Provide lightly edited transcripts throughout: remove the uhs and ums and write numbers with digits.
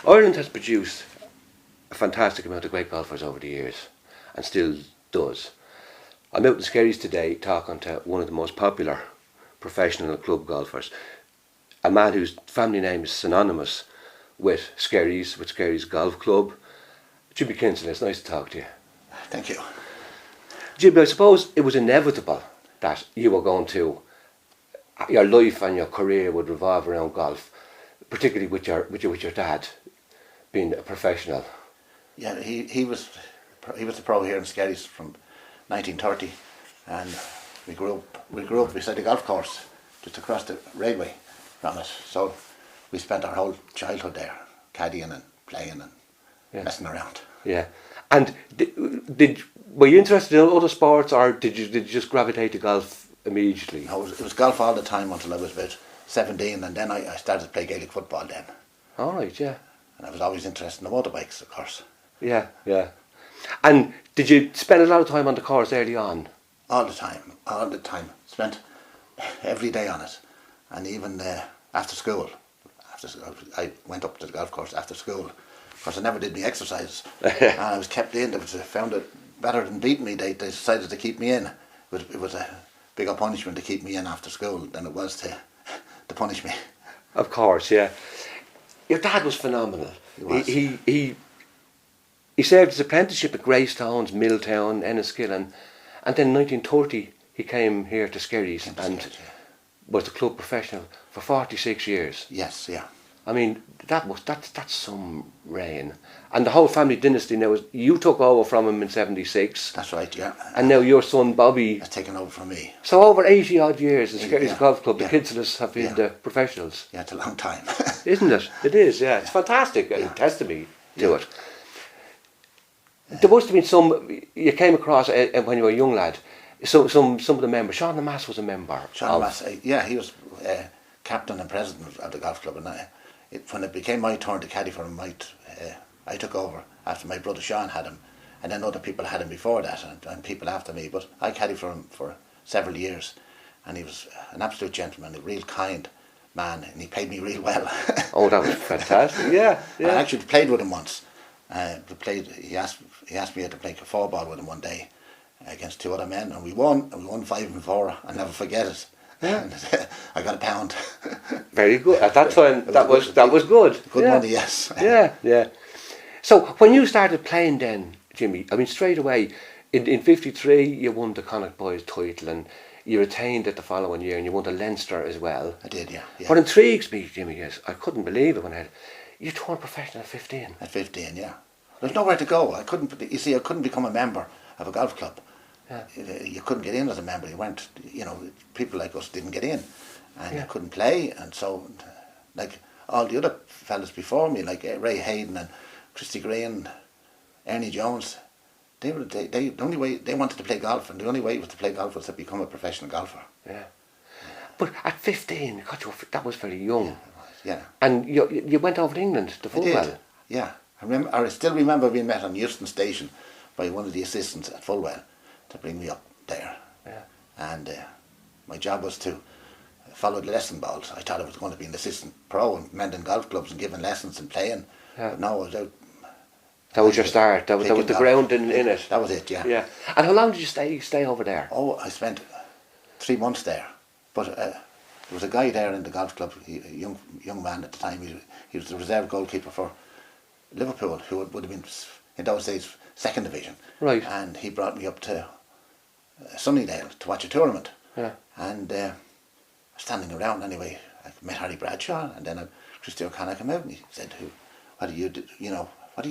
Ireland has produced a fantastic amount of great golfers over the years, and still does. I'm out in Skerries today talking to one of the most popular professional club golfers, a man whose family name is synonymous with Skerries Golf Club. Jimmy Kinsella, it's nice to talk to you. Thank you. Jimmy, I suppose it was inevitable that you were going to, your life and your career would revolve around golf, particularly with your dad being a professional. Yeah, he was the pro here in Skerries from 1930, and we grew up beside the golf course just across the railway from it. So we spent our whole childhood there, caddying and playing and messing around. Yeah, and were you interested in other sports, or did you just gravitate to golf immediately? No, it was golf all the time until I was about 17, and then I started to play Gaelic football then. All right, yeah. And I was always interested in the motorbikes, of course. Yeah, yeah. And did you spend a lot of time on the course early on? All the time. Spent every day on it, and even after school. I went up to the golf course after school. Of course, I never did my exercises, and I was kept in. They found it better than beating me. They decided to keep me in. It was a bigger punishment to keep me in after school than it was to punish me. Of course, yeah. Your dad was phenomenal. He was. He served his apprenticeship at Greystones, Milltown, Enniskillen, and then in 1930 he came here to Skerries and was the club professional for 46 years. Yes, yeah. I mean, that's some reign. And the whole family dynasty now, you took over from him in 76. That's right, yeah. And now your son Bobby has taken over from me. So over 80 odd years in Skerries Golf Club, the Kinsellas have been the professionals. Yeah, it's a long time. Isn't it? It is, yeah. It's fantastic. Testimony to it. There must have been some, you came across when you were a young lad, some of the members. Sean Lemass was a member. Sean Lemass, he was captain and president of the golf club, and when it became my turn to caddy for him, I took over after my brother Sean had him, and then other people had him before that, and people after me, but I caddied for him for several years, and he was an absolute gentleman, a real kind man, and he paid me real well. Oh, that was fantastic, yeah. I actually played with him once. He asked me to play a 4-ball with him one day against two other men, and we won 5-4. I'll never forget it. Yeah. And I got £1. Very good. At that time, that was good. Good money, yes. Yeah. So when you started playing then, Jimmy, I mean straight away, in 53 you won the Connacht Boys title, and you retained it the following year, and you won the Leinster as well. I did, yeah. What intrigues me, Jimmy, is I couldn't believe it when you turned professional at 15. At 15, yeah. There's nowhere to go. I couldn't become a member of a golf club. Yeah. You couldn't get in as a member. You weren't, people like us didn't get in, and you couldn't play. And so, like all the other fellas before me, like Ray Hayden and Christy Green, Ernie Jones, the only way they wanted to play golf, and the only way was to play golf was to become a professional golfer. Yeah. But at 15, God, that was very young. Yeah. And you went over to England to Fulwell. Yeah. I still remember being met on Euston Station by one of the assistants at Fulwell to bring me up there. Yeah. And my job was to follow the lesson balls. I thought I was going to be an assistant pro and mending golf clubs and giving lessons and playing. Yeah. But no, I was out. That was your start. That was the ground in it. That was it, yeah. Yeah. And how long did you stay over there? Oh, I spent 3 months there. But there was a guy there in the golf club, a young man at the time. He was the reserve goalkeeper for Liverpool, who would have been in those days 2nd division. Right. And he brought me up to Sunnydale to watch a tournament. Yeah. And standing around anyway, I met Harry Bradshaw, and then Christy O'Connor came out and he said, "What are you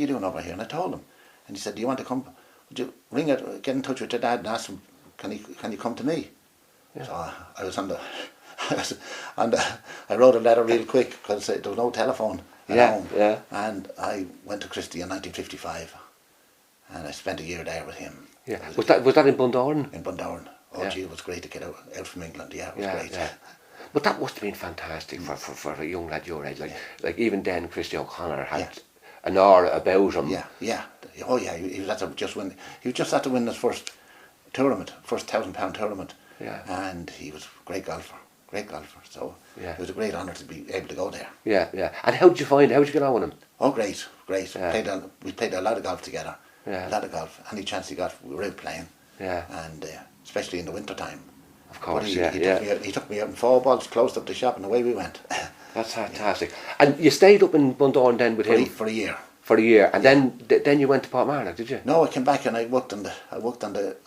doing over here?" And I told him, and he said, "Do you want to come? Would you get in touch with your dad and ask him, can you come to me?" Yeah. So I was I wrote a letter real quick because there was no telephone at home. Yeah. And I went to Christy in 1955, and I spent a year there with him. Yeah. Was that in Bundoran? In Bundoran. Oh, gee, it was great to get out from England. Yeah, it was great. Yeah. But that must have been fantastic for a young lad your age. Like even then, Christy O'Connor had an aura about him. Yeah. Oh yeah, he was just to win his first tournament, first £1,000 tournament. Yeah. And he was a great golfer. great golfer. So Yeah. it was a great honour to be able to go there. Yeah, yeah. And how did you find? How did you get on with him? Oh, great, great. Yeah. We played a lot of golf together. Yeah. A lot of golf. Any chance he got, we were out playing. Yeah. And especially in the winter time. Of course, But he took me out in 4 balls, closed up the shop, and away we went. That's fantastic. And you stayed up in Bundoran then with him for a year. For a year, and then you went to Portmarnock, did you? No, I came back and I worked on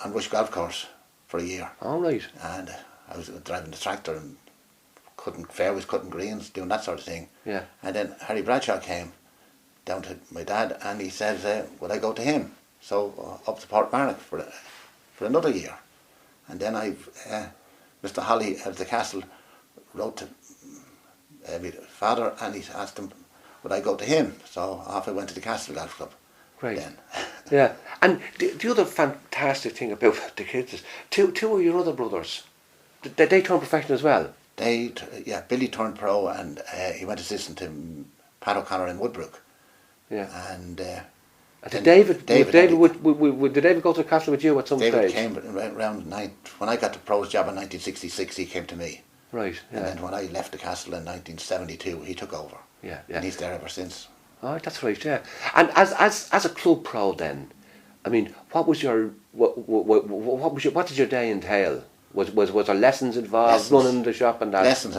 Rush Golf Course for a year. All right. And I was driving the tractor and fairways, cutting greens, doing that sort of thing. Yeah. And then Harry Bradshaw came down to my dad, and he said, would I go to him? So up to Portmarnock for another year. And then Mr. Holly at the castle wrote to my father, and he asked him, would I go to him? So off I went to the Castle Golf Club. Great. Then. Yeah. And the other fantastic thing about the kids is two of your other brothers, they turned professional as well. Billy turned pro, and he went assistant to Pat O'Connor in Woodbrook. Yeah. And did David go to the castle with you at some stage? David came around when I got the pro's job in 1966. He came to me. Right. Yeah. And then when I left the castle in 1972, he took over. Yeah. Yeah. And he's there ever since. Oh, that's right. Yeah. And as a club pro, then, I mean, what did your day entail? Was there lessons involved, running the shop and that? Lessons.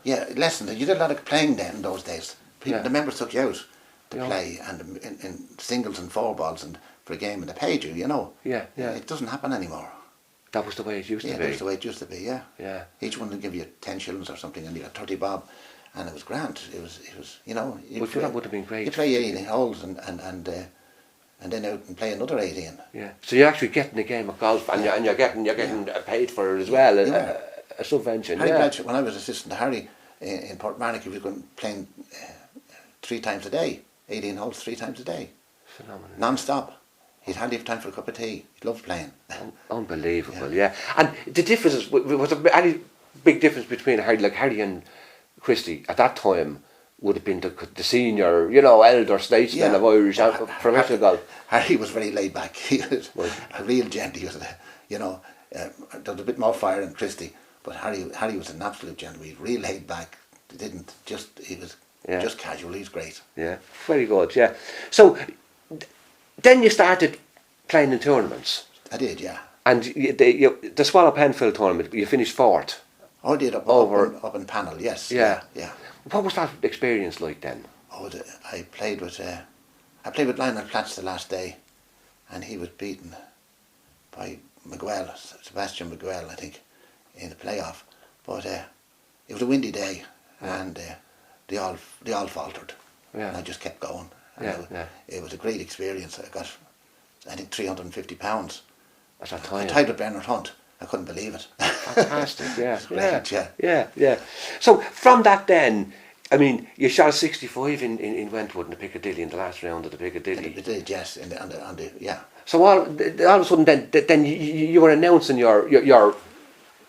You did a lot of playing then in those days. The members took you out to play, and in singles and 4 balls and for a game, and they paid you, you know. Yeah, yeah. It doesn't happen anymore. That was the way it used to be. Yeah, that was the way it used to be, yeah. Yeah. Each one would give you 10 shillings or something, and you got 30 bob, and it was grand. It was you know. That would have been great. You play 18 holes and then out and play another 18. Yeah. So you're actually getting a game of golf, and you're getting paid for it as well, a subvention. Harry Bradshaw, when I was assistant to Harry in Portmarnock, he was playing 3 times a day, 18 holes 3 times a day. Phenomenal. Non-stop. He'd hardly have time for a cup of tea. He loved playing. Unbelievable, yeah. And the differences, was there any big difference between Harry and Christy at that time? Would have been the senior, elder statesman of Irish professional golf. Harry was very laid back. He was a real gent. He was, there was a bit more fire than Christy, but Harry was an absolute gentleman. He was real laid back. He was just casual. He's great. Yeah, very good. Yeah. So then you started playing in tournaments. I did, yeah. And the Swallow Penfield tournament, you finished 4th. Oh, I did up in Panel. Yes. Yeah. Yeah. What was that experience like then? Oh, I played with Lionel Platts the last day, and he was beaten by Sebastian Miguel, I think, in the playoff. But it was a windy day, and they all faltered. Yeah. And I just kept going. It was a great experience. I got, I think, £350 at that time. I tied with Bernard Hunt. I couldn't believe it. Fantastic, yeah. Great, yeah. So from that then, I mean, you shot a 65 in Wentwood in the Piccadilly in the last round of the Piccadilly. It did, yes, yeah. So all of a sudden then you were announcing your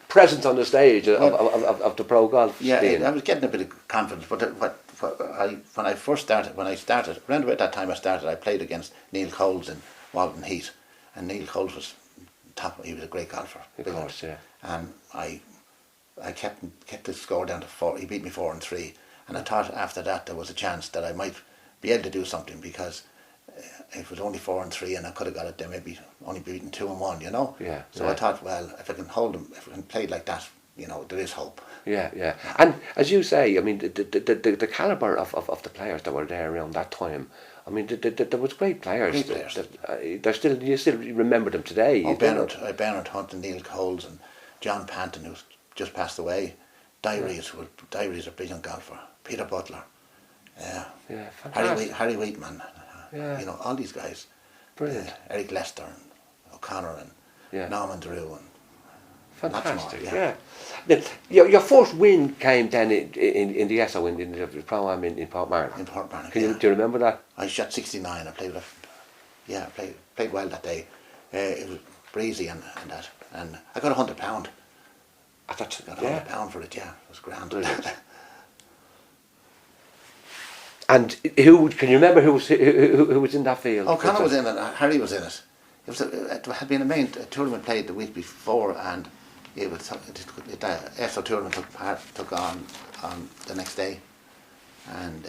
presence on the stage of the pro golf scene. I was getting a bit of confidence, but when I started, around about that time I played against Neil Coles in Walton Heath, and Neil Coles was top. He was a great golfer. Of course, yeah. And I kept the score down to 4. He beat me 4-3, and I thought after that there was a chance that I might be able to do something, because it was only 4-3, and I could have got it there, maybe only beaten 2-1, you know. Yeah. So I thought, well, if I can hold him, if I can play like that, there is hope. Yeah. And as you say, I mean, the calibre of the players that were there around that time. I mean, there was great players. You still remember them today. Oh, Bernard Hunt and Neil Coles and John Panton, who's just passed away. Diaries a brilliant golfer. Peter Butler. Fantastic. Harry Wheatman. All these guys. Brilliant. Eric Lester and O'Connor and Norman Drew and fantastic. Your first win came then in the ESO in the Pro-Am in Portmarnock. In Portmarnock. Do you remember that? I shot 69. I played well that day. It was breezy and that, and I got £100. I got £100 for it. Yeah, it was grand. And can you remember who was in that field? Oh, Connor was in it. Harry was in it. It had been a main tournament played the week before, and it was the ESO tournament took on the next day, and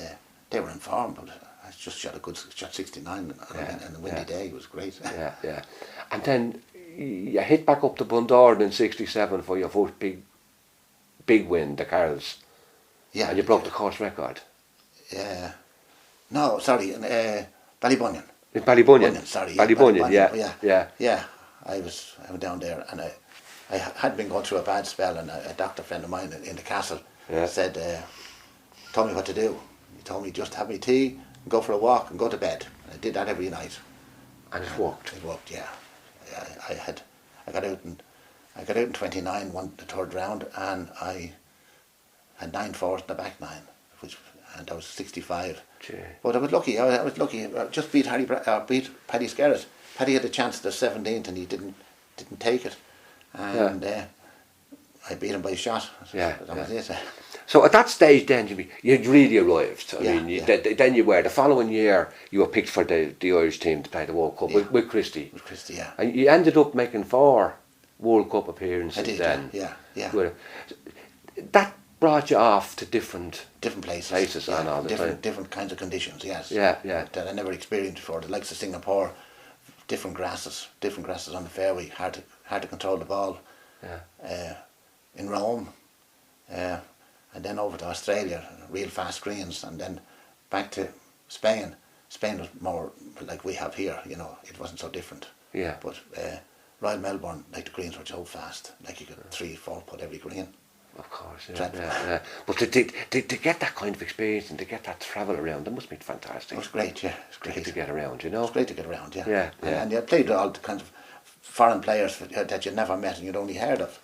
they were informed, but I just shot 69 on a windy day. It was great. Yeah. And then you hit back up to Bundoran in '67 for your first big win, the Carls. Yeah. And you broke the course record. Yeah. No, sorry, Ballybunion. In Ballybunion. Ballybunion, yeah. Yeah. I went down there, and I had been going through a bad spell, and a doctor friend of mine in the castle said, told me what to do. He told me just have me tea, and go for a walk, and go to bed. And I did that every night. And it worked. It worked, yeah. I got out in 29, won the third round, and I had 9-4 in the back nine, and I was 65. Gee. But I was lucky. I just beat beat Paddy Skerries. Paddy had a chance at the 17th, and he didn't take it, and I beat him by a shot. That was it. So at that stage, then you really arrived. I mean, yeah. Then you were the following year. You were picked for the Irish team to play the World Cup with Christy. With Christy, yeah. And you ended up making 4 World Cup appearances. I did, then. Yeah. That brought you off to different places and all the time. Different kinds of conditions. Yes. Yeah. That I never experienced before. The likes of Singapore, different grasses on the fairway, hard to control the ball. Yeah. In Rome, and then over to Australia, real fast greens, and then back to Spain. Spain was more like we have here, it wasn't so different. Yeah. But Royal Melbourne, like the greens were so fast, like you could 3-4 put every green. Of course, yeah. But to get that kind of experience and to get that travel around, that must be fantastic. It was great, yeah. It was great to get around, It was great to get around, yeah. Yeah. And you played with all the kinds of foreign players that you'd never met and you'd only heard of.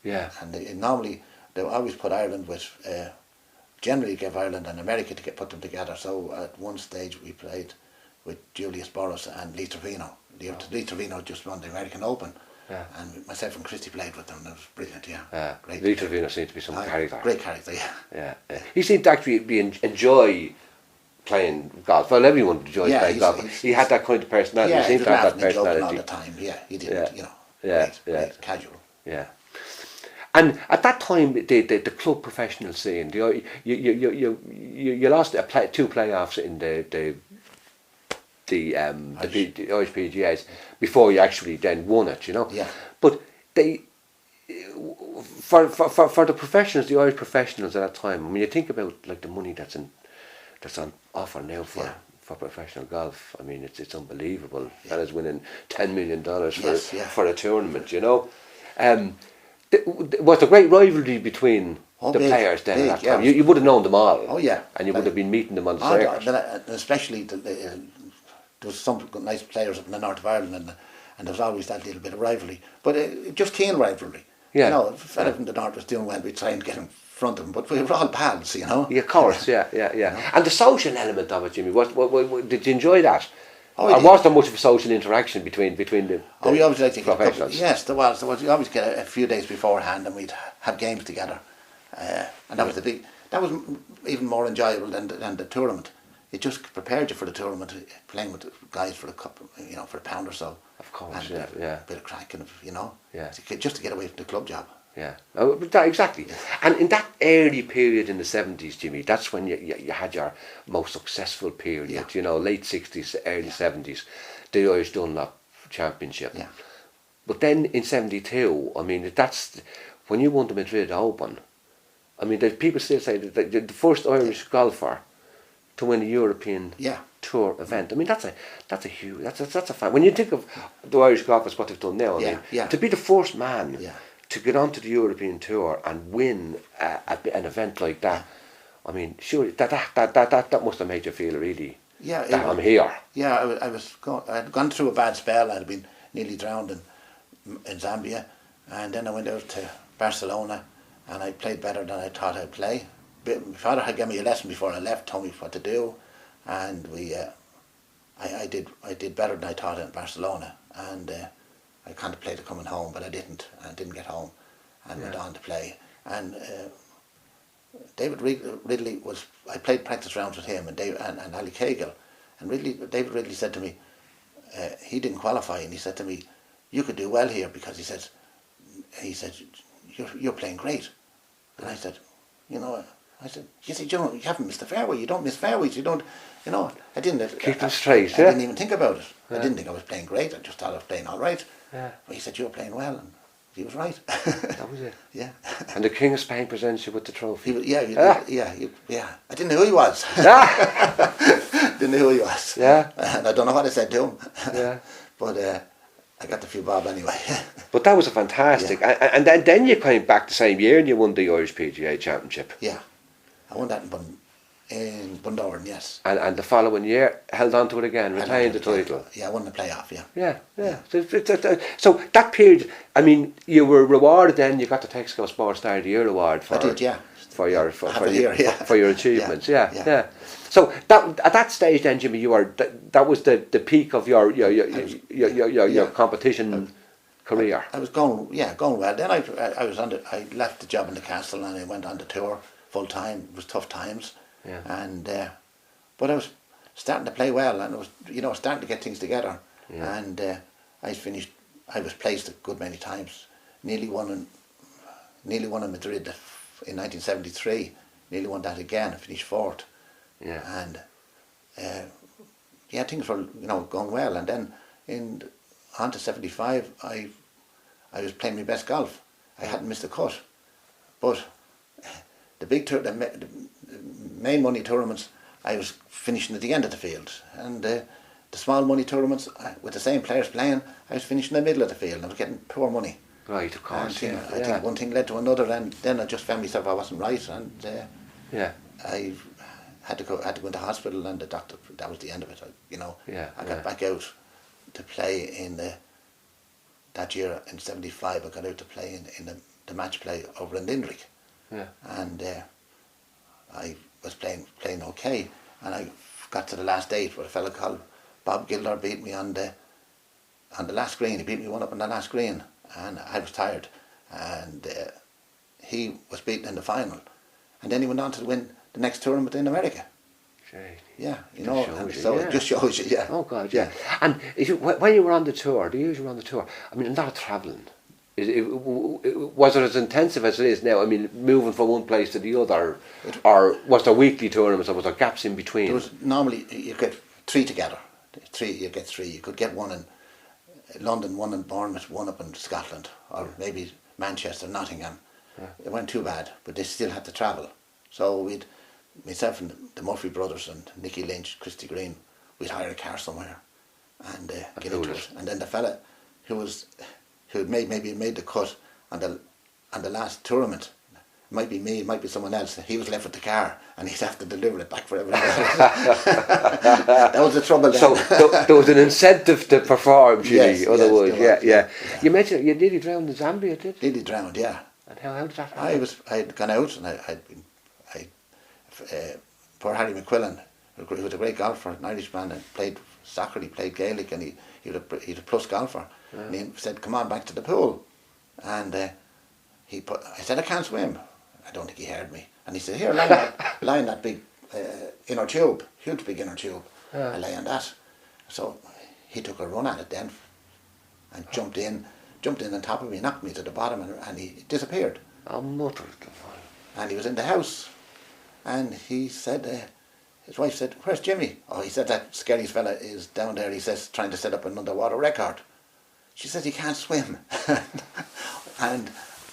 Yeah. And normally they always put Ireland with, generally give Ireland and America to put them together. So at one stage we played with Julius Boris and Lee Trevino. Lee Trevino just won the American Open. Yeah. And myself and Christy played with them. It was brilliant, yeah. Great. Lee Trevino seemed to be some character. Great character, yeah. He seemed to actually enjoy playing golf. Well, everyone enjoys playing golf. He had that kind of personality. Yeah, he seemed to have that personality all the time. Yeah, he did. Great, casual. Yeah. And at that time, the club professional scene, you lost 2 playoffs in the Irish PGAs before you actually then won it, Yeah. But they, for the professionals, the Irish professionals at that time, I mean, you think about like the money that's on offer now for professional golf. I mean, it's unbelievable. Yeah. Fellas winning $10 million for a tournament, was a great rivalry between the players then at that time. You would have known them all. Oh yeah. And you would have been meeting them on the circuit. Especially there was some nice players up in the north of Ireland, and there was always that little bit of rivalry. But just keen rivalry. Yeah. If a fella from the north was doing well, we'd try and get in front of him. But we were all pals, Yeah, of course, yeah. And the social element of it, Jimmy, what did you enjoy that? And was there much of a social interaction between the we always like to professionals? Yes, there was. We always get a few days beforehand, and we'd have games together, and that was that was even more enjoyable than the tournament. It just prepared you for the tournament, playing with the guys for a cup, for a pound or so. Of course, and yeah. A bit of cracking, Yeah. just to get away from the club job. Yeah, exactly. Yeah. And in that early period in the 70s, Jimmy, that's when you had your most successful period, late 60s, early 70s, the Irish Dunlop Championship. Yeah. But then in 72, I mean, that's when you won the Madrid Open. I mean, people still say that the first Irish golfer to win a European Tour event. I mean, that's a huge, that's a fact. When you think of the Irish golfers, what they've done now, I mean, to be the first man to get onto the European Tour and win an event like that, I mean, surely that must have made you feel really. Yeah, that I'm here. Yeah, I'd gone through a bad spell. I'd been nearly drowned in Zambia, and then I went out to Barcelona, and I played better than I thought I'd play. My father had given me a lesson before I left, told me what to do, and I did better than I thought in Barcelona, and I contemplated coming home, but I didn't get home, and went on to play. And David Ridley I played practice rounds with him and Ali Cahill, and David Ridley said to me, he didn't qualify, and he said to me, you could do well here, because he says, he said, you're playing great. And I said, you know, you haven't missed the fairway. You don't miss fairways. You don't, you know. I didn't. Keep them straight. I didn't even think about it. I didn't think I was playing great. I just thought I was playing all right. Yeah. But he said, you're playing well. And he was right. That was it. Yeah. And the King of Spain presents you with the trophy. Yeah. I didn't know who he was. Didn't know who he was. Yeah. And I don't know what I said to him. Yeah. But I got the few bob anyway. But that was a fantastic. Yeah. And then you came back the same year and you won the Irish PGA Championship. Yeah. I won that in Bundoran, yes. And the following year, held on to it again, retained the title. Yeah, I won the playoff, yeah. Yeah. So that period, I mean, you were rewarded then, you got the Texaco Sports Star of the Year award for, I did, yeah. for your achievements, yeah. So at that stage then, Jimmy, you were that was the peak of your competition career. I was going well. Then I left the job in the castle and I went on the tour full time. It was tough times. Yeah. And but I was starting to play well, and I was starting to get things together. Yeah. And I was placed a good many times. Nearly won in Madrid in 1973. Nearly won that again. I finished fourth. Yeah. And things were going well. And then on to 75, I was playing my best golf. I hadn't missed a cut, but the main money tournaments, I was finishing at the end of the field, and the small money tournaments with the same players playing, I was finishing in the middle of the field, and I was getting poor money. Right, of course. I think one thing led to another, and then I just found myself I wasn't right, and I had to go into hospital, and the doctor, that was the end of it. I got back out to play in that year in 75. I got out to play in the match play over in Limerick. Yeah. And I was playing okay, and I got to the last 8 where a fellow called Bob Gilder beat me on the last green. He beat me one up on the last green, and I was tired, and he was beaten in the final, and then he went on to win the next tournament in America. Yeah, it just shows you, yeah. Oh God, yeah. And when you were on the tour, I mean, a lot of travelling. Was it as intensive as it is now? I mean, moving from one place to the other, or was there weekly tournaments, or was there gaps in between? There was normally you get 3 together. You get 3. You could get one in London, one in Bournemouth, one up in Scotland, or maybe Manchester, Nottingham. Yeah. It wasn't too bad, but they still had to travel. So myself and the Murphy brothers and Nicky Lynch, Christy Green, we'd hire a car somewhere and get into it. And then the fella who had maybe made the cut on the last tournament, it might be me, it might be someone else, he was left with the car and he'd have to deliver it back for everyone else. That was the trouble then. So there was an incentive to perform, Julie, otherwise, yeah. You mentioned you nearly drowned in Zambia, did you? Nearly drowned, yeah. And how did that happen? I had gone out and poor Harry McQuillan, who was a great golfer, an Irishman, and played soccer, he played Gaelic, and he was a plus golfer. Yeah. And he said, "Come on back to the pool," and I said, "I can't swim." I don't think he heard me, and he said, "Here, lie in that big inner tube, huge big inner tube." I lay on that. So he took a run at it then, and jumped in on top of me, knocked me to the bottom, and he disappeared. Oh, mother! And he was in the house. And he said, his wife said, "Where's Jimmy?" Oh, he said, "That Skerries fella is down there," he says, "trying to set up an underwater record." She says, "He can't swim." And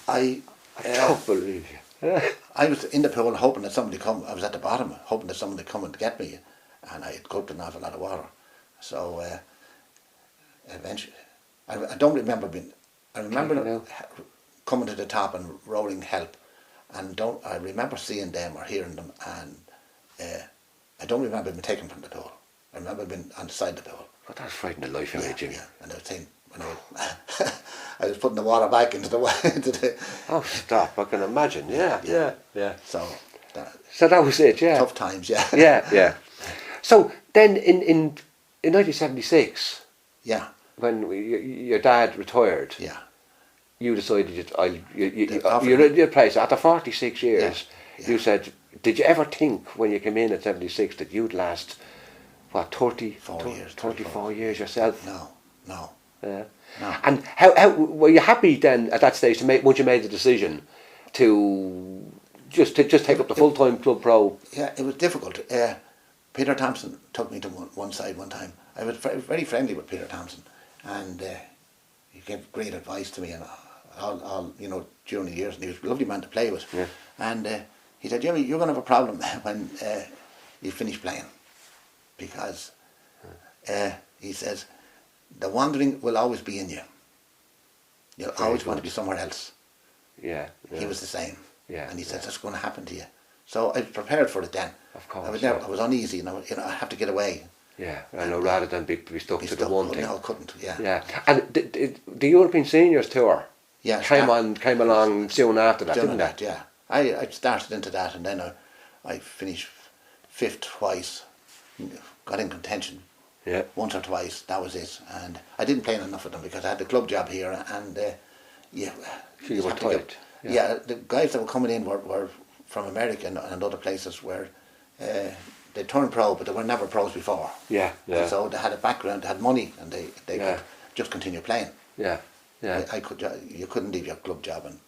I don't believe you. I was in the pool hoping that somebody come. I was at the bottom hoping that somebody come and get me, and I had gulped an awful lot of water. So eventually, I don't remember I remember coming to the top and rolling help. And I remember seeing them or hearing them, and I don't remember being taken from the pool. I remember being on the side of the pool. But that's frightening the life out of you, Jimmy. Yeah, and I was saying, when I was putting the water back into the Oh, stop! I can imagine. Yeah. So that was it. Yeah. Tough times. Yeah. Yeah. So then in 1976. Yeah. When your dad retired. Yeah. You decided your place after 46 years. Yeah. You said, did you ever think when you came in at 76 that you'd last 34 years yourself? No. Yeah. No. And how were you happy then at that stage to make once you made the decision to just take up the full-time club pro? Yeah, it was difficult. Peter Thompson took me to one side one time. I was very friendly with Peter Thompson, and he gave great advice to me and all during the years. And he was a lovely man to play with. Yeah. And he said, Jimmy, you're going to have a problem when you finish playing, because he says the wandering will always be in you. You'll always want to be somewhere else. Yeah. He was the same. Yeah. And he said that's going to happen to you. So I was prepared for it then. Of course. I was uneasy, I have to get away. Yeah, I know, rather than be stuck to the one thing. No, I couldn't. Yeah. Yeah, and the European Seniors Tour. Yeah, came along soon after that, didn't it? Yeah. I started into that, and then I finished 5th twice, got in contention. Yeah. Once or twice, that was it. And I didn't play in enough of them because I had the club job here, and you were tight. Yeah, the guys that were coming in were from America and other places where they turned pro, but they were never pros before. Yeah, yeah. And so they had a background, they had money, and they could just continue playing. Yeah, yeah. You couldn't leave your club job and.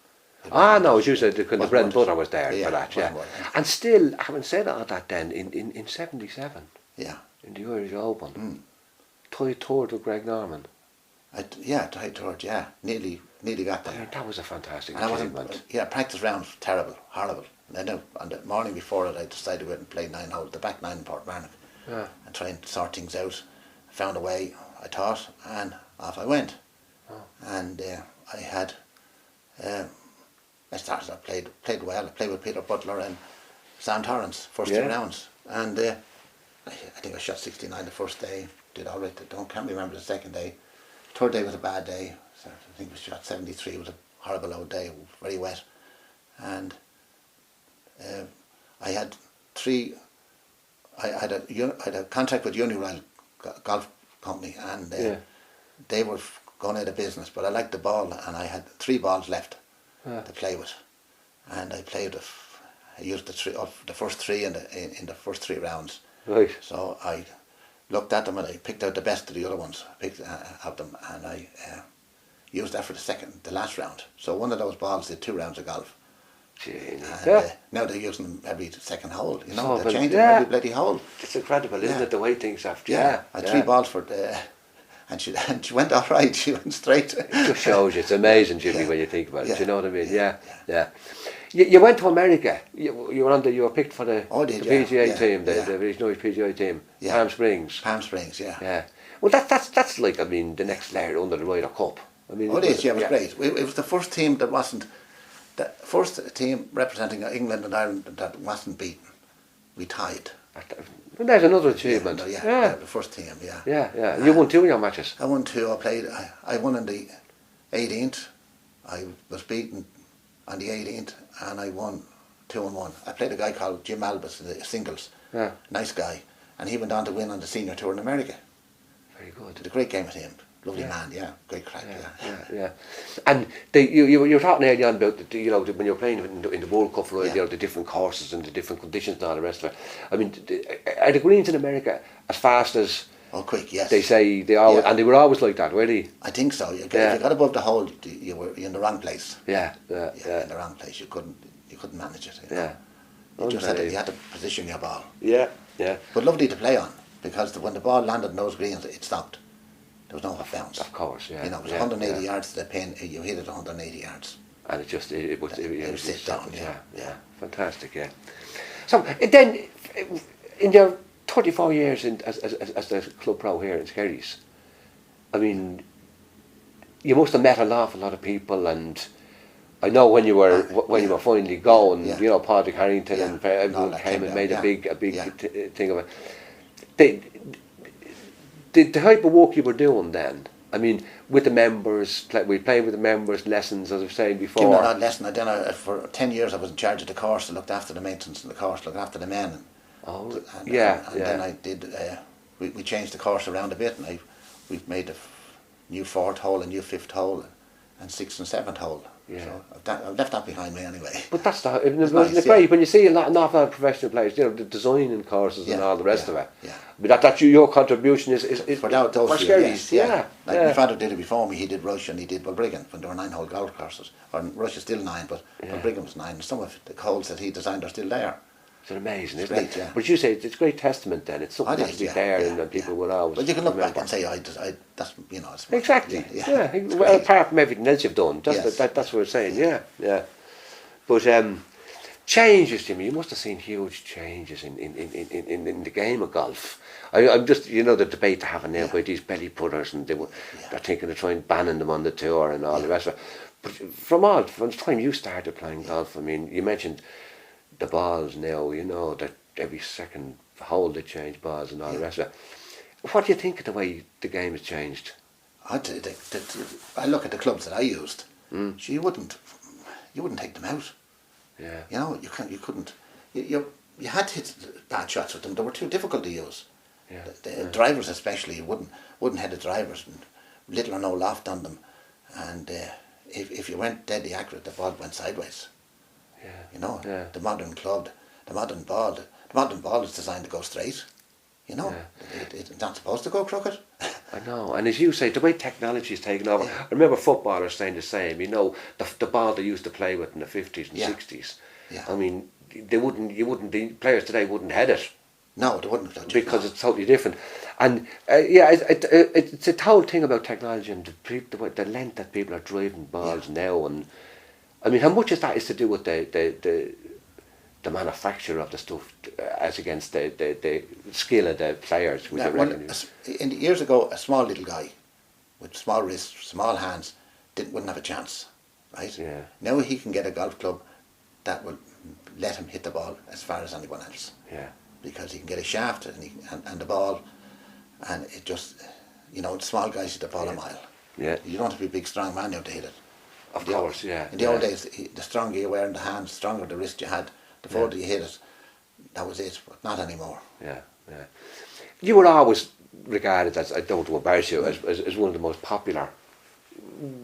No, as you said, the bread and butter was there for that, yeah. And still, having said all that then, in 77, in the Irish Open, tied third with Greg Norman. Tied third, nearly got there. I mean, that was a fantastic achievement. Practice rounds terrible, horrible. And then on the morning before it, I decided to go out and play 9 holes, the back 9 in Portmarnock, and try and sort things out. I found a way, I thought, and off I went. Oh. And I had. I played well. I played with Peter Butler and Sam Torrance first 2 rounds, and I think I shot 69 the first day. Did all right. Can't remember the second day. Third day was a bad day. So I think we shot 73. It was a horrible old day. Very wet, and I had 3. I had a contract with Uniroyal Golf Company, and they were going out of business. But I liked the ball, and I had 3 balls left to play with, and I played. I used the first 3 in the first 3 rounds. Right. So I looked at them and I picked out the best of the other ones. Picked out them, and I used that for the last round. So one of those balls did 2 rounds of golf. And, now they're using them every second hole. They're changing every bloody hole. It's incredible, isn't it? The way things have. I had 3 balls for. And she went all right. She went straight. It just shows you. It's amazing, Jimmy, when you think about it. Do you know what I mean? Yeah. You went to America. You were picked for the PGA team, the regional PGA team. Yeah. Palm Springs. Yeah. Well, that's like the next layer under the Ryder Cup. I mean, it is. Yeah, it was great. It was the first team that wasn't the first team representing England and Ireland that wasn't beaten. We tied. Well, there's another achievement. The first team, Yeah. You won 2 of your matches. I won 2. I won on the 18th. I was beaten on the 18th, and I won 2-1. I played a guy called Jim Albus in the singles. Yeah. Nice guy, and he went on to win on the senior tour in America. Very good. Did a great game with him. Lovely man, great crack, yeah. And you were talking earlier on about when you're playing in the World Cup, right? The different courses and the different conditions and all the rest of it. I mean, are the greens in America as fast as? Oh, quick, yes. They say they always, and they were always like that, were they? I think so. If you got above the hole, you were in the wrong place. Yeah. In the wrong place. You couldn't manage it. Yeah. You had to position your ball. Yeah. But lovely to play on, because when the ball landed in those greens, it stopped. There was no off bounce. Of course, yeah. It was 180 yards to the pin. You hit it 180 yards. And it would sit down. Yeah. Fantastic, yeah. So then, in your 34 years as the club pro here in Skerries, I mean, you must have met an awful lot of people, and I know when you were you were finally going, Padraig Harrington and everyone came and made a big thing of it. The type of work you were doing then, I mean, with the members, we played with the members, lessons, as I was saying before. Not lesson. For 10 years I was in charge of the course. I looked after the maintenance of the course, looked after the men. And then I did. We changed the course around a bit, and we made a new 4th hole, a new 5th hole, and 6th and 7th hole. Yeah. So I've left that behind me anyway. But that's It's nice, great when you see an awful lot of professional players, you know, the designing courses and all the rest of it. Yeah. But that's your contribution is for those for few, Skerries, yes, Like my father did it before me. He did Rush and he did Balbriggan when there were 9-hole golf courses. Or Rush is still 9, but Balbriggan was 9. And some of the holes that he designed are still there. It's amazing, isn't great, it? yeah. But you say it's a great testament then. It's something that to be there and people will always. But you can look remember. back and say, that's, you know, it's Exactly. Yeah. Well, apart from everything else you've done, Yes. that's what we're saying. Yeah. But changes, Jimmy. You must have seen huge changes in the game of golf. I'm just, you know, the debate they're having now about these belly putters, and they're thinking of trying banning them on the tour and all the rest of it. But from the time you started playing golf, I mean, you mentioned the balls now. You know that every second hole they change balls and all the rest of it. What do you think of the way the game has changed? I look at the clubs that I used. So you wouldn't take them out. Yeah. You know, you couldn't. You had to hit bad shots with them. They were too difficult to use. Yeah. The drivers especially, you wouldn't hit the drivers, and little or no loft on them, and if you went deadly accurate, the ball went sideways. Yeah. You know, Yeah. the modern ball is designed to go straight. You know, it's not supposed to go crooked. I know, and as you say, the way technology is taken over. I remember footballers saying the same. You know, the ball they used to play with in the 50s and 60s. Yeah. I mean, the players today wouldn't head it. No, they wouldn't have touched because it's totally different. And it's a whole thing about technology and the length that people are driving balls now. And I mean, how much of that is to do with the manufacture of the stuff as against the skill of the players? Years ago, a small little guy with small wrists, small hands, wouldn't have a chance, right? Yeah. Now he can get a golf club that will let him hit the ball as far as anyone else. Yeah. Because he can get a shaft and the ball, and it just, you know, small guys hit the ball a mile. Yeah. You don't have to be a big, strong man now to hit it. Of course, yeah. In the old days, the stronger you were in the hands, the stronger the wrist you had, the further you hit it, that was it, but not anymore. Yeah. You were always regarded as, I don't want to embarrass you, as one of the most popular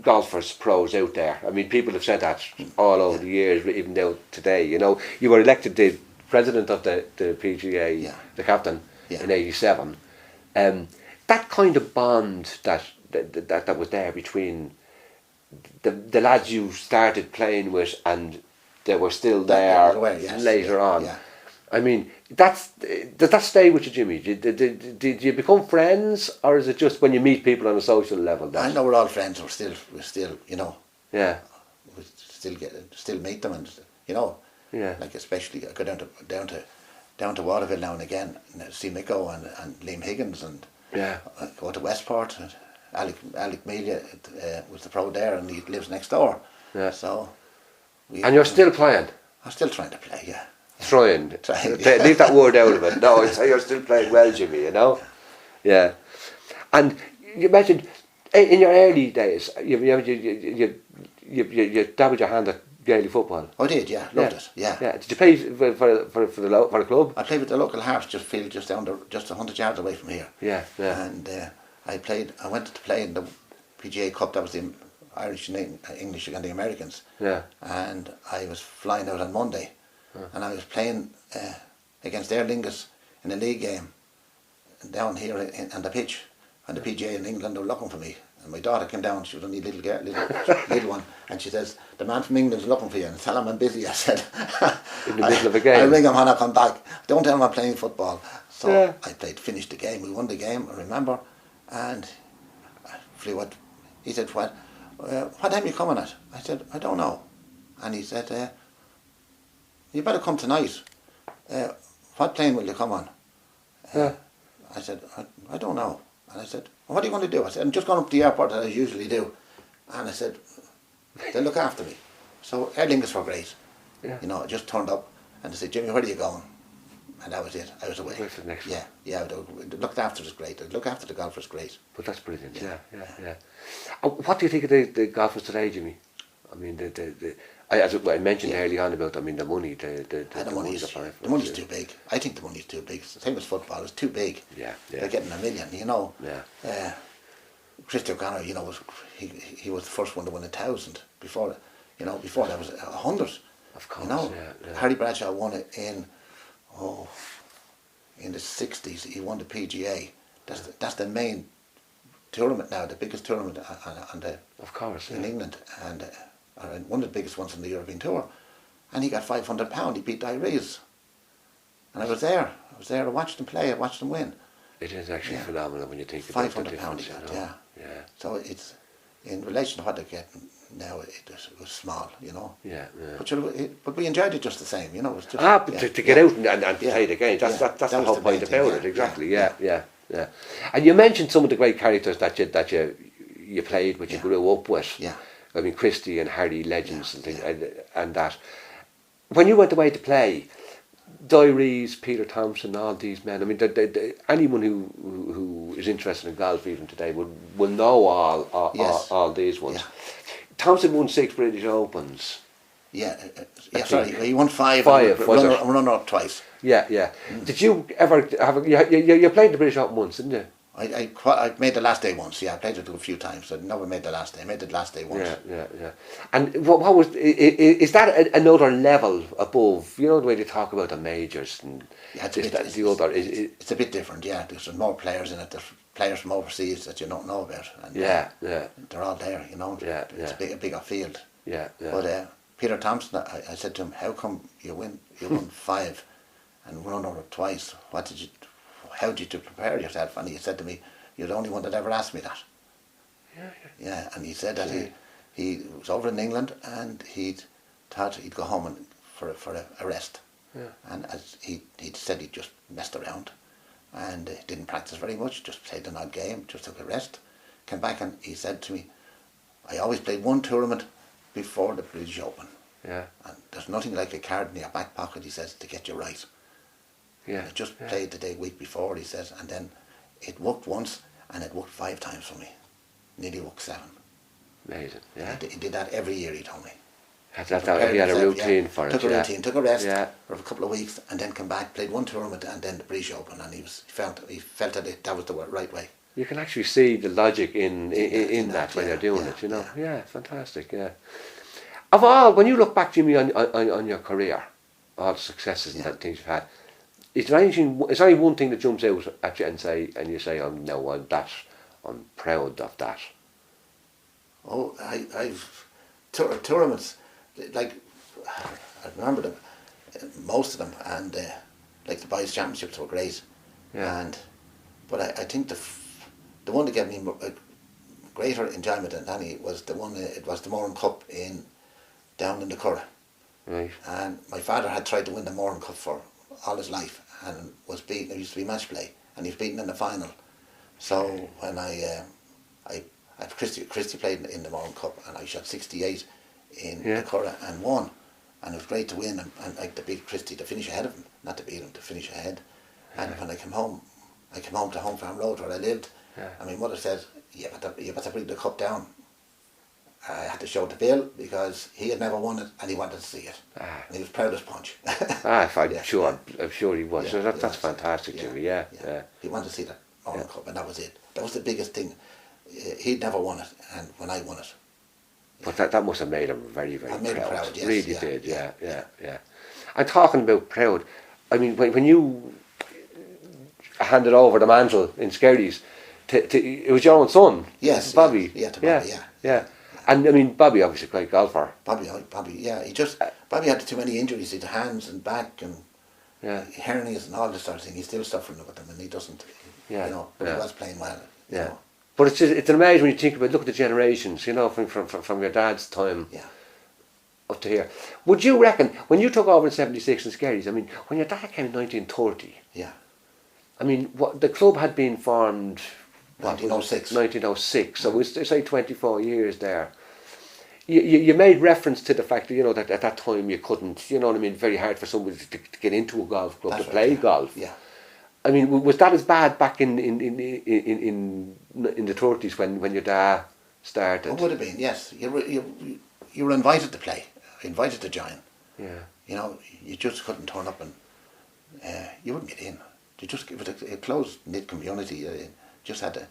golfers, pros out there. I mean, people have said that all over the years, even now today, you know. You were elected the president of the PGA, the captain, in '87. That kind of bond that was there between the lads you started playing with and they were still there later on. Yeah. I mean, did that stay with you, Jimmy? Did you become friends, or is it just when you meet people on a social level? I know we're all friends. We're still, you know. Yeah. We still meet them, and you know. Yeah. Like especially, I go down to Waterville now and again, and see Miko and Liam Higgins, and I go to Westport. And Alec Melia was the pro there, and he lives next door. Yeah. So. And you're still playing? I'm still trying to play, yeah. Trying. Leave that word out of it. No, I'd say you're still playing well, Jimmy, you know? Yeah. And you mentioned, in your early days, you dabbled your hand at Gaelic football. I did, yeah. Loved it, yeah. Did you play for the club? I played with the local Hearts field just 100 yards away from here. Yeah. And I went to play in the PGA Cup. That was the Irish and English against the Americans. Yeah. And I was flying out on Monday, and I was playing against Aer Lingus in a league game down here on the pitch, and the PGA in England were looking for me. And my daughter came down. She was only a little girl, little one, and she says, "The man from England's looking for you." And tell him I'm busy. I said, in the middle of a game. I ring him when I come back. Don't tell him I'm playing football. So I finished the game. We won the game, I remember, and I flew out. He said, "What time are you coming at?" I said, "I don't know." And he said, "You better come tonight. What plane will you come on?" I said, I don't know. And I said, "What are you going to do?" I said, "I'm just going up to the airport as I usually do." And I said, "They'll look after me." So Aer Lingus were great. Yeah. You know, I just turned up and they said, "Jimmy, where are you going?" And that was it. I was away. For the next one. Yeah. They looked after us great. They look after the golfers great. But that's brilliant. Yeah. What do you think of the golfers today, Jimmy? I mean, as I mentioned early on about, I mean, the money, the money's too big. I think the money's too big. It's the same as football. It's too big. Yeah. They're getting $1 million, you know. Yeah. Christy O'Connor, he was the first one to win 1,000 before. Before that was 100. Of course, yeah. Harry Bradshaw won it in the 60s. He won the PGA. That's the main tournament now, the biggest tournament of course, in England, and one of the biggest ones on the European Tour. And he got £500. He beat Diarrhees. And I was there. I watched him play. I watched him win. It is actually phenomenal when you think about the £500 difference. he got, yeah. So it's, in relation to what they're getting now, it was small, Yeah. But we enjoyed it just the same, It was just, to get out and play the game. That's the whole point about it. Exactly. Yeah. And you mentioned some of the great characters that you played, which you grew up with. Yeah. I mean, Christy and Harry, legends and things, and that. When you went away to play, Diaries, Peter Thompson, all these men. I mean, anyone who is interested in golf even today will know all these ones. Yeah. Thompson won 6 British Opens. Sorry, he won 5. Five, was it? Runner up twice. Yeah. Did you ever have? You played the British Open once, didn't you? I made the last day once. Yeah, I played it a few times. I never made the last day. I made the last day once. Yeah. And what was? Is that another level above? You know the way they talk about the majors and it's a bit different. Yeah, there's more players in it. There's players from overseas that you don't know about. And, they're all there. It's a bigger field. Yeah. But Peter Thompson, I said to him, "How come you won 5 and run over twice? How did you prepare yourself?" And he said to me, "You're the only one that ever asked me that." Yeah, and he said that he was over in England and he thought he'd go home for a rest. Yeah. And as he said, he just messed around and didn't practice very much, just played an odd game, just took a rest, came back, and he said to me, "I always played one tournament before the British Open. Yeah. And there's nothing like a card in your back pocket," he says, "to get you right." Yeah. I just played the week before, he says, and then it worked once and it worked 5 times for me. Nearly worked 7. Amazing. Yeah. He did that every year, he told me. He had a routine for it. Took a routine, took a rest for a couple of weeks, and then come back, played one tournament, and then the British Open, and he felt that that was the right way. You can actually see the logic in that when you're doing it, Yeah, fantastic, yeah. Of all, when you look back, Jimmy, on your career, all the successes and that things you've had, is there only one thing that jumps out at you and you say, I'm proud of that? Oh, I've tournaments, like, I remember them, most of them, and like the boys' championships were great. Yeah. But I think the one that gave me greater enjoyment than any was the one. It was the Moran Cup down in the Curragh. Right. And my father had tried to win the Moran Cup for all his life and was beaten. It used to be match play, and he was beaten in the final. So when Christy played in the Moran Cup, and I shot 68 in the Curragh and won, and it was great to win and like to beat Christy, to finish ahead of him, not to beat him, to finish ahead. And when I came home to Home Farm Road where I lived, and my mother said, you better bring the cup down. I had to show the bill because he had never won it and he wanted to see it. And he was proud as punch. I'm sure he was. So that's fantastic, Jimmy. Yeah. He wanted to see that Moran Cup, and that was it. That was the biggest thing. He'd never won it, and when I won it. But that must have made him very, very proud. Him proud, yes. Really did, yeah. And talking about proud, I mean, when you handed over the mantle in Skerries, it was your own son, yes, Bobby. Yeah, to Bobby, yeah. And I mean, Bobby obviously a great golfer. Bobby, yeah. Bobby had too many injuries. He had hands and back and hernias and all this sort of thing. He's still suffering with them, and he doesn't. But he was playing well. You know. But it's amazing when you think about, look at the generations, from your dad's time up to here. Would you reckon, when you took over in 76 in Skerries, I mean, when your dad came in 1930, I mean, the club had been formed, 1906. 1906, so it's say 24 years there. You made reference to the fact that, that at that time you couldn't, very hard for somebody to get into a golf club, to play golf. Yeah. I mean, was that as bad back in the 30s when your dad started? It would have been, yes. You were invited to play, invited to join. Yeah. You just couldn't turn up and you wouldn't get in. It was a closed knit community. You just had to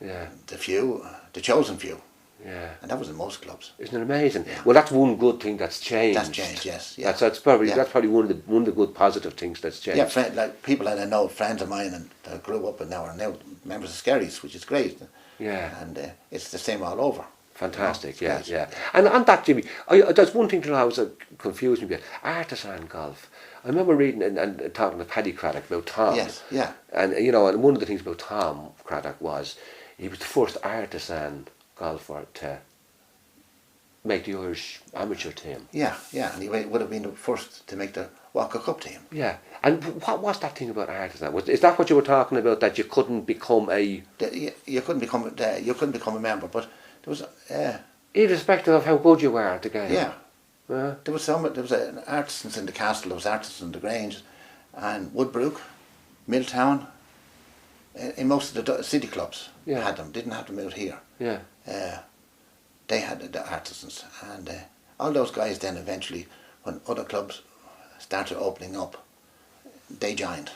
Yeah. The chosen few. Yeah. And that was in most clubs. Isn't it amazing? Yeah. Well, that's one good thing that's changed. That's changed, yes. Yeah. That's probably one of the good positive things that's changed. Yeah, like people that I know, friends of mine, and that grew up and now are now members of Skerries, which is great. Yeah. And it's the same all over. Fantastic, You know, yeah. And on that, Jimmy, there's one thing that always confused me a bit. Artisan golf. I remember reading and talking to Paddy Craddock about Tom. Yes, yeah. And, you know, and one of the things about Tom Craddock was he was the first artisan golfer to make the Irish amateur team. Yeah, and he would have been the first to make the Walker Cup team. Yeah. And what was that thing about artisan? Is that what you were talking about, that you couldn't become You couldn't become a member, but there was... irrespective of how good you were at the game? Yeah. There was artisans in the Castle, there was artisans in the Grange, and Woodbrook, Milltown, in most of the city clubs had them, didn't have them out here. Yeah. They had the artisans, and all those guys then eventually, when other clubs started opening up, they joined.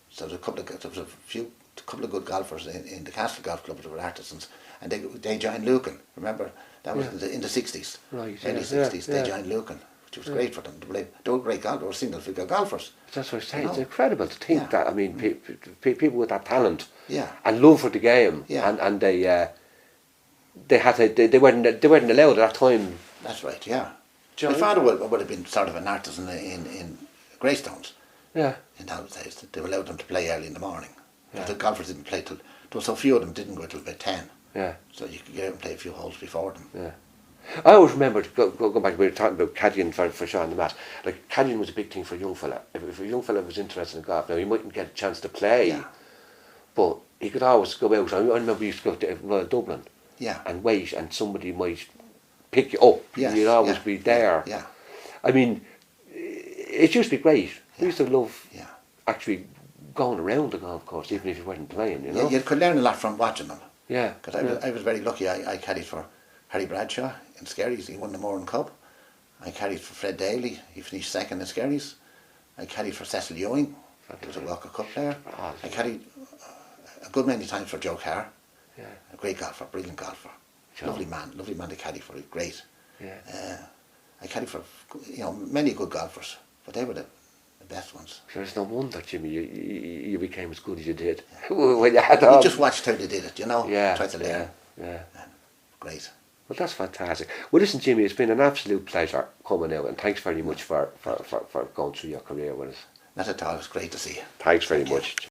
So there was a couple of good golfers in the Castle Golf Club that were artisans, and they joined Lucan. Remember, that was in the 60s, right? early 60s. They joined Lucan, which was great for them. They were great golfers. They were single figure golfers. That's what I'm saying. It's incredible to think that. I mean, people with that talent and love for the game, and they weren't allowed at that time. That's right. Yeah. My father would have been sort of an artisan in Greystones. Yeah. In those days, they allowed them to play early in the morning. Yeah. The golfers didn't play till. There were so few of them didn't go till about 10. Yeah. So you could get out and play a few holes before them. Yeah. I always remember, go back, we were talking about caddying for Sean Lemass. Like, caddying was a big thing for a young fella. If a young fella was interested in golf, now he mightn't get a chance to play, but he could always go out. I remember we used to go to Royal Dublin and wait, and somebody might pick you up. Yes. You'd always be there. Yeah. I mean, it used to be great. We used to love actually going around the golf course, even if you weren't playing, you know. Yeah, you could learn a lot from watching them. Yeah. Because I was very lucky. I caddied for Harry Bradshaw in Skerries. He won the Moran Cup. I caddied for Fred Daly. He finished second in Skerries. I caddied for Cecil Ewing. He was a Walker Cup player. I caddied a good many times for Joe Carr. Yeah. A great golfer, brilliant golfer. Sure. Lovely man to caddy for. Great. Yeah. I caddied for many good golfers, but they were the best ones. So it's no wonder, Jimmy, you became as good as you did when you had all. You just watched how they did it, you know. Yeah. Tried to learn. Yeah. Great. Well, that's fantastic. Well, listen, Jimmy, it's been an absolute pleasure coming out, and thanks very much for going through your career with us. Not at all. It's great to see you. Thanks very much.